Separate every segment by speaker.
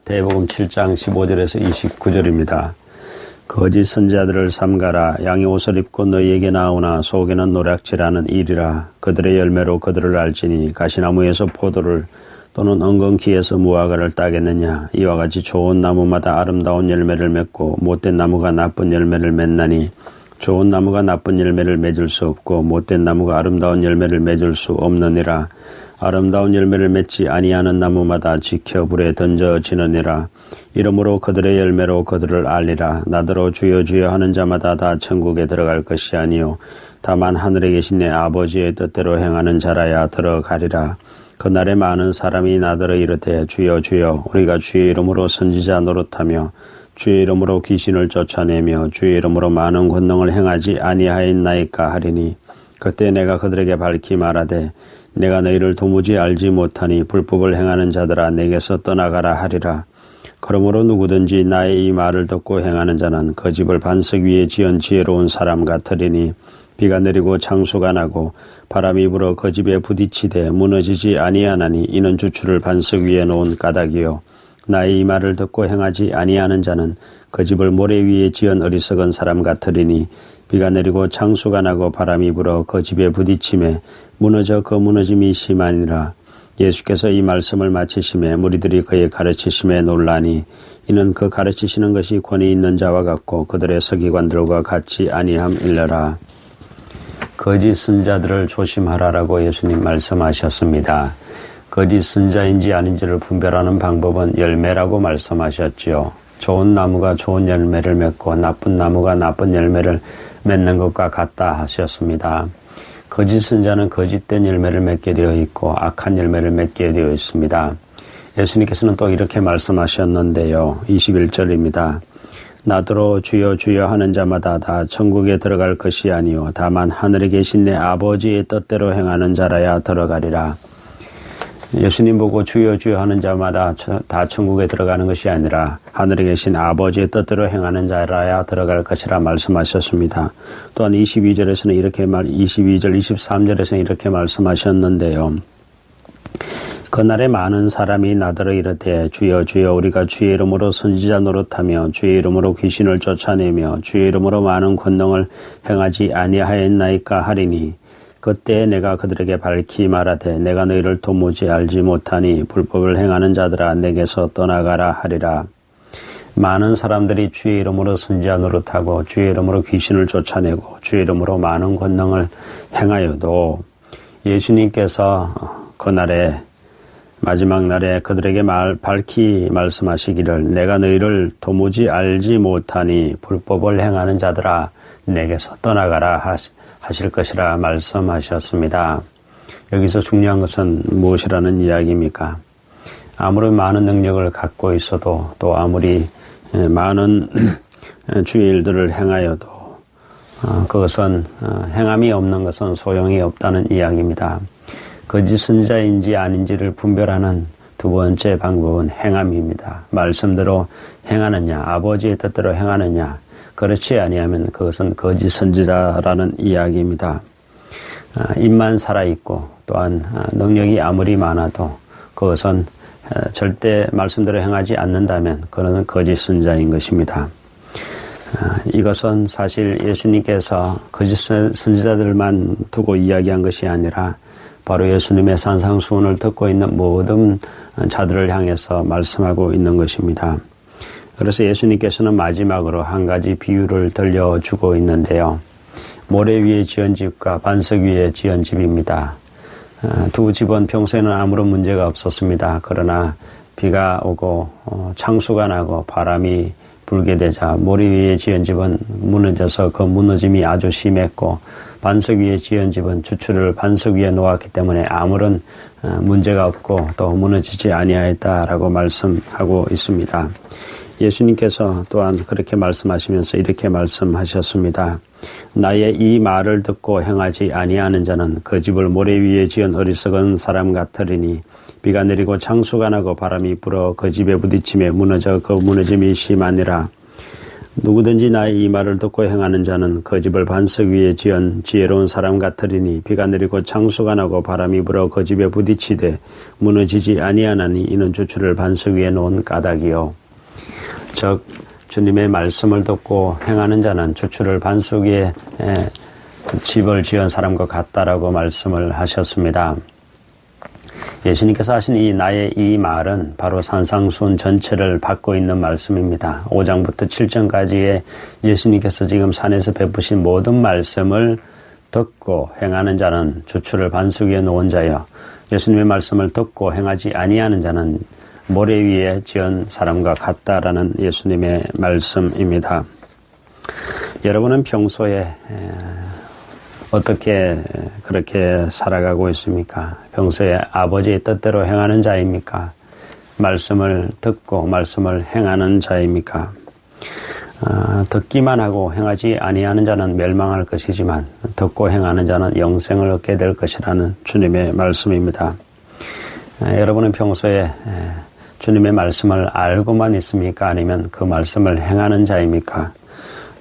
Speaker 1: 대복음 7장 15절에서 29절입니다. 거짓 선지자들을 삼가라. 양이 옷을 입고 너희에게 나오나 속에는 노략질하는 일이라. 그들의 열매로 그들을 알지니 가시나무에서 포도를 또는 엉겅퀴에서 무화과를 따겠느냐. 이와 같이 좋은 나무마다 아름다운 열매를 맺고 못된 나무가 나쁜 열매를 맺나니 좋은 나무가 나쁜 열매를 맺을 수 없고 못된 나무가 아름다운 열매를 맺을 수 없느니라. 아름다운 열매를 맺지 아니하는 나무마다 지켜 불에 던져지느니라. 이러므로 그들의 열매로 그들을 알리라. 나더러 주여 주여 하는 자마다 다 천국에 들어갈 것이 아니요 다만 하늘에 계신 내 아버지의 뜻대로 행하는 자라야 들어가리라. 그날에 많은 사람이 나더러 이르되 주여 주여 우리가 주의 이름으로 선지자 노릇하며 주의 이름으로 귀신을 쫓아내며 주의 이름으로 많은 권능을 행하지 아니하였나이까 하리니 그때 내가 그들에게 밝히 말하되 내가 너희를 도무지 알지 못하니 불법을 행하는 자들아 내게서 떠나가라 하리라. 그러므로 누구든지 나의 이 말을 듣고 행하는 자는 그 집을 반석 위에 지은 지혜로운 사람 같으리니 비가 내리고 창수가 나고 바람이 불어 그 집에 부딪히되 무너지지 아니하나니 이는 주추를 반석 위에 놓은 까닭이요 나의 이 말을 듣고 행하지 아니하는 자는 그 집을 모래 위에 지은 어리석은 사람 같으리니 비가 내리고 창수가 나고 바람이 불어 그 집에 부딪힘에 무너져 그 무너짐이 심하니라. 예수께서 이 말씀을 마치심에 무리들이 그의 가르치심에 놀라니 이는 그 가르치시는 것이 권위 있는 자와 같고 그들의 서기관들과 같지 아니함일러라. 거짓 선지자들을 조심하라라고 예수님 말씀하셨습니다. 거짓 선지자인지 아닌지를 분별하는 방법은 열매라고 말씀하셨지요. 좋은 나무가 좋은 열매를 맺고 나쁜 나무가 나쁜 열매를 맺는 것과 같다 하셨습니다. 거짓 선지자는 거짓된 열매를 맺게 되어 있고 악한 열매를 맺게 되어 있습니다. 예수님께서는 또 이렇게 말씀하셨는데요. 21절입니다. 나더러 주여 주여 하는 자마다 다 천국에 들어갈 것이 아니요 다만 하늘에 계신 내 아버지의 뜻대로 행하는 자라야 들어가리라. 예수님 보고 주여 주여 하는 자마다 다 천국에 들어가는 것이 아니라 하늘에 계신 아버지의 뜻대로 행하는 자라야 들어갈 것이라 말씀하셨습니다. 또한 22절에서는 이렇게 22절 23절에서는 이렇게 말씀하셨는데요. 그날에 많은 사람이 나더러 이르되 주여 주여 우리가 주의 이름으로 선지자 노릇하며 주의 이름으로 귀신을 쫓아내며 주의 이름으로 많은 권능을 행하지 아니하였나이까 하리니 그때 내가 그들에게 밝히 말하되 내가 너희를 도무지 알지 못하니 불법을 행하는 자들아 내게서 떠나가라 하리라. 많은 사람들이 주의 이름으로 선지자 노릇하고 주의 이름으로 귀신을 쫓아내고 주의 이름으로 많은 권능을 행하여도 예수님께서 그날에 마지막 날에 그들에게 밝히 말씀하시기를 내가 너희를 도무지 알지 못하니 불법을 행하는 자들아 내게서 떠나가라 하실 것이라 말씀하셨습니다. 여기서 중요한 것은 무엇이라는 이야기입니까? 아무리 많은 능력을 갖고 있어도 또 아무리 많은 주의 일들을 행하여도 그것은 행함이 없는 것은 소용이 없다는 이야기입니다. 거짓 선지자인지 아닌지를 분별하는 두 번째 방법은 행함입니다. 말씀대로 행하느냐 아버지의 뜻대로 행하느냐 그렇지 아니하면 그것은 거짓 선지자라는 이야기입니다. 입만 살아있고 또한 능력이 아무리 많아도 그것은 절대 말씀대로 행하지 않는다면 그는 거짓 선지자인 것입니다. 이것은 사실 예수님께서 거짓 선지자들만 두고 이야기한 것이 아니라 바로 예수님의 산상수훈을 듣고 있는 모든 자들을 향해서 말씀하고 있는 것입니다. 그래서 예수님께서는 마지막으로 한 가지 비유를 들려주고 있는데요. 모래 위에 지은 집과 반석 위에 지은 집입니다. 두 집은 평소에는 아무런 문제가 없었습니다. 그러나 비가 오고 창수가 나고 바람이 불게 되자 모래 위에 지은 집은 무너져서 그 무너짐이 아주 심했고 반석 위에 지은 집은 주추를 반석 위에 놓았기 때문에 아무런 문제가 없고 또 무너지지 아니하였다라고 말씀하고 있습니다. 예수님께서 또한 그렇게 말씀하시면서 이렇게 말씀하셨습니다. 나의 이 말을 듣고 행하지 아니하는 자는 그 집을 모래 위에 지은 어리석은 사람 같으리니 비가 내리고 창수가 나고 바람이 불어 그 집에 부딪힘에 무너져 그 무너짐이 심하니라. 누구든지 나의 이 말을 듣고 행하는 자는 그 집을 반석 위에 지은 지혜로운 사람 같으리니 비가 내리고 창수가 나고 바람이 불어 그 집에 부딪히되 무너지지 아니하나니 이는 주추를 반석 위에 놓은 까닭이요. 즉 주님의 말씀을 듣고 행하는 자는 주추를 반석 위에 집을 지은 사람과 같다라고 말씀을 하셨습니다. 예수님께서 하신 나의 이 말은 바로 산상수훈 전체를 받고 있는 말씀입니다. 5장부터 7장까지의 예수님께서 지금 산에서 베푸신 모든 말씀을 듣고 행하는 자는 주추를 반석 위에 놓은 자여, 예수님의 말씀을 듣고 행하지 아니하는 자는 모래 위에 지은 사람과 같다라는 예수님의 말씀입니다. 여러분은 평소에 어떻게 그렇게 살아가고 있습니까? 평소에 아버지의 뜻대로 행하는 자입니까? 말씀을 듣고 말씀을 행하는 자입니까? 듣기만 하고 행하지 아니하는 자는 멸망할 것이지만 듣고 행하는 자는 영생을 얻게 될 것이라는 주님의 말씀입니다. 여러분은 평소에 주님의 말씀을 알고만 있습니까? 아니면 그 말씀을 행하는 자입니까?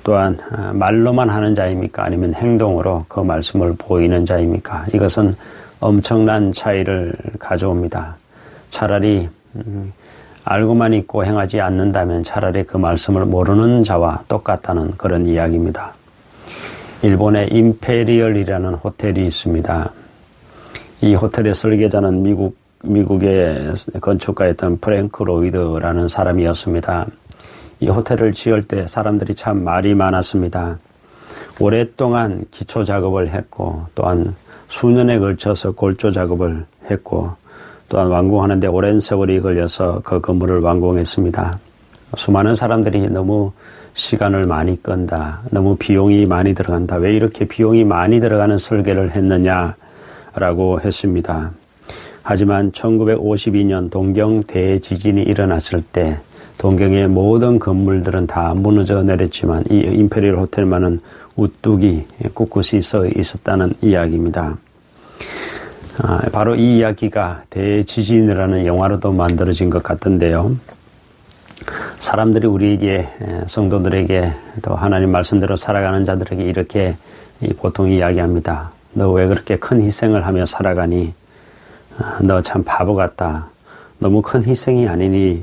Speaker 1: 또한 말로만 하는 자입니까? 아니면 행동으로 그 말씀을 보이는 자입니까? 이것은 엄청난 차이를 가져옵니다. 차라리 알고만 있고 행하지 않는다면 차라리 그 말씀을 모르는 자와 똑같다는 그런 이야기입니다. 일본의 임페리얼이라는 호텔이 있습니다. 이 호텔의 설계자는 미국의 건축가였던 프랭크 로이드라는 사람이었습니다. 이 호텔을 지을 때 사람들이 참 말이 많았습니다. 오랫동안 기초 작업을 했고 또한 수년에 걸쳐서 골조 작업을 했고 또한 완공하는데 오랜 세월이 걸려서 그 건물을 완공했습니다. 수많은 사람들이 너무 시간을 많이 끈다, 너무 비용이 많이 들어간다, 왜 이렇게 비용이 많이 들어가는 설계를 했느냐라고 했습니다. 하지만 1952년 동경 대지진이 일어났을 때 동경의 모든 건물들은 다 무너져 내렸지만 이 임페리얼 호텔만은 우뚝이 꿋꿋이 서 있었다는 이야기입니다. 바로 이 이야기가 대지진이라는 영화로도 만들어진 것 같은데요. 사람들이 우리에게, 성도들에게, 또 하나님 말씀대로 살아가는 자들에게 이렇게 보통 이야기합니다. 너 왜 그렇게 큰 희생을 하며 살아가니? 너 참 바보 같다. 너무 큰 희생이 아니니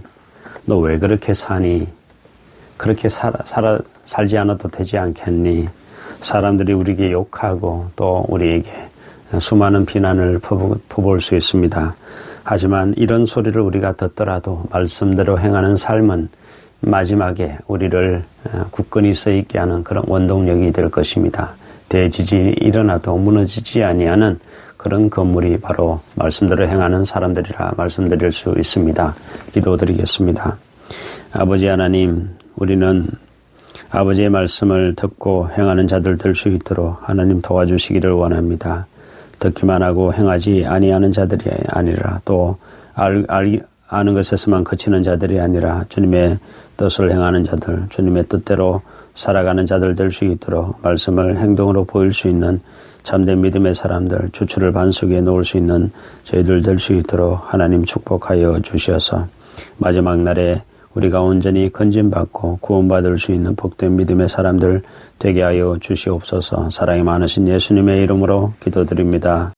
Speaker 1: 너 왜 그렇게 사니? 그렇게 살지 않아도 되지 않겠니? 사람들이 우리에게 욕하고 또 우리에게 수많은 비난을 퍼부을 수 있습니다. 하지만 이런 소리를 우리가 듣더라도 말씀대로 행하는 삶은 마지막에 우리를 굳건히 서 있게 하는 그런 원동력이 될 것입니다. 대지진이 일어나도 무너지지 아니하는 그런 건물이 바로 말씀대로 행하는 사람들이라 말씀드릴 수 있습니다. 기도드리겠습니다. 아버지 하나님, 우리는 아버지의 말씀을 듣고 행하는 자들 될 수 있도록 하나님 도와주시기를 원합니다. 듣기만 하고 행하지 아니하는 자들이 아니라 또 아는 것에서만 그치는 자들이 아니라 주님의 뜻을 행하는 자들, 주님의 뜻대로 살아가는 자들 될 수 있도록 말씀을 행동으로 보일 수 있는 참된 믿음의 사람들, 주추를 반석 위에 놓을 수 있는 저희들 될 수 있도록 하나님 축복하여 주시어서 마지막 날에 우리가 온전히 건진받고 구원받을 수 있는 복된 믿음의 사람들 되게 하여 주시옵소서. 사랑이 많으신 예수님의 이름으로 기도드립니다.